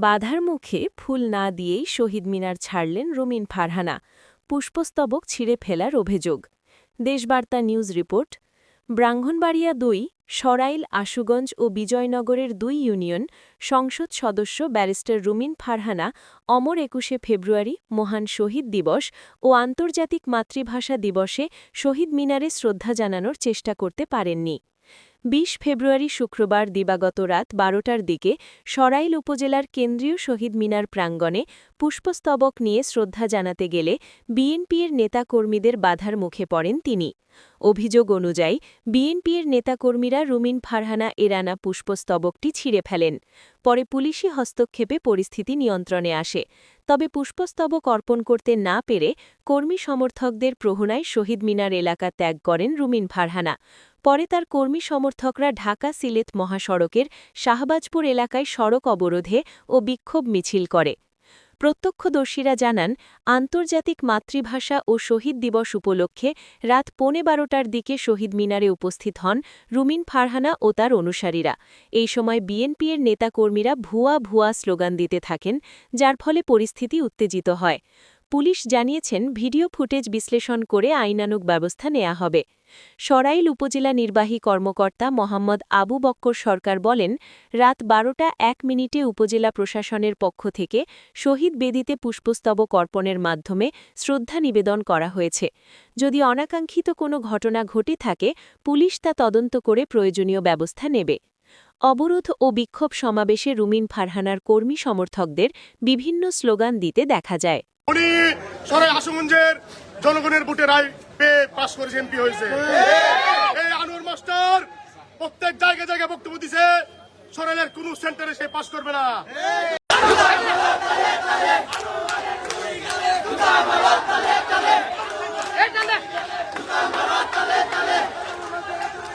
বাধার মুখে ফুল না দিয়েই শহীদ মিনার ছাড়লেন রুমিন ফারহানা, পুষ্পস্তবক ছিঁড়ে ফেলার অভিযোগ। দেশবার্তা নিউজ রিপোর্ট। ব্রাহ্মণবাড়িয়া ২, সরাইল, আশুগঞ্জ ও বিজয়নগরের ২ ইউনিয়ন সংসদ সদস্য ব্যারিস্টার রুমিন ফারহানা অমর ২১শে ফেব্রুয়ারি মহান শহীদ দিবস ও আন্তর্জাতিক মাতৃভাষা দিবসে শহীদ মিনারে শ্রদ্ধা জানানোর চেষ্টা করতে পারেননি। ২০ ফেব্রুয়ারি শুক্রবার দিবাগত রাত ১২টার দিকে সরাইল উপজেলার কেন্দ্রীয় শহীদ মিনার প্রাঙ্গণে পুষ্পস্তবক নিয়ে শ্রদ্ধা জানাতে গেলে বিএনপির নেতাকর্মীদের বাধার মুখে পড়েন তিনি। অভিযোগ অনুযায়ী বিএনপির নেতাকর্মীরা রুমিন ফারহানা এরানা পুষ্পস্তবকটি ছিঁড়ে ফেলেন। পরে পুলিশি হস্তক্ষেপে পরিস্থিতি নিয়ন্ত্রণে আসে। তবে পুষ্পস্তবক অর্পণ করতে না পেরে কর্মী সমর্থকদের প্রহনায় শহীদ মিনার এলাকা ত্যাগ করেন রুমিন ফারহানা। পরে তার কর্মী সমর্থকরা ঢাকা-সিলেট মহাসড়কের শাহবাজপুর এলাকায় সড়ক অবরোধে ও বিক্ষোভ মিছিল করে। প্রত্যক্ষদর্শীরা জানান, আন্তর্জাতিক মাতৃভাষা ও শহীদ দিবস উপলক্ষে রাত ১৫টার দিকে শহীদ মিনারে উপস্থিত হন রুমিন ফারহানা ও তার অনুসারীরা। এই সময় বিএনপির নেতাকর্মীরা ভুয়া স্লোগান দিতে থাকেন, যার ফলে পরিস্থিতি উত্তেজিত হয়। পুলিশ জানিয়েছেন, ভিডিও ফুটেজ বিশ্লেষণ করে আইনানুগ ব্যবস্থা নেওয়া হবে। সরাইল উপজেলা নির্বাহী কর্মকর্তা মোহাম্মদ আবু বক্কর সরকার বলেন, রাত ১২টা ১ মিনিটে উপজেলা প্রশাসনের পক্ষ থেকে শহীদ বেদিতে পুষ্পস্তবক অর্পণের মাধ্যমে শ্রদ্ধা নিবেদন করা হয়েছে। যদি অনাকাঙ্ক্ষিত কোনো ঘটনা ঘটে থাকে, পুলিশ তা তদন্ত করে প্রয়োজনীয় ব্যবস্থা নেবে। অবরোধ ও বিক্ষোভ সমাবেশে রুমিন ফারহানার কর্মী সমর্থকদের বিভিন্ন স্লোগান দিতে দেখা যায়। উনি সরাই আশুগঞ্জের জনগণের ভোটে রায় পেয়ে পাশ করেছে, এমপি হয়েছে। এই আনোয়ার মাস্টার প্রত্যেক জায়গায় বক্তব্য দিছে, সরাইলের কোন সেন্টারে সে পাশ করবে না।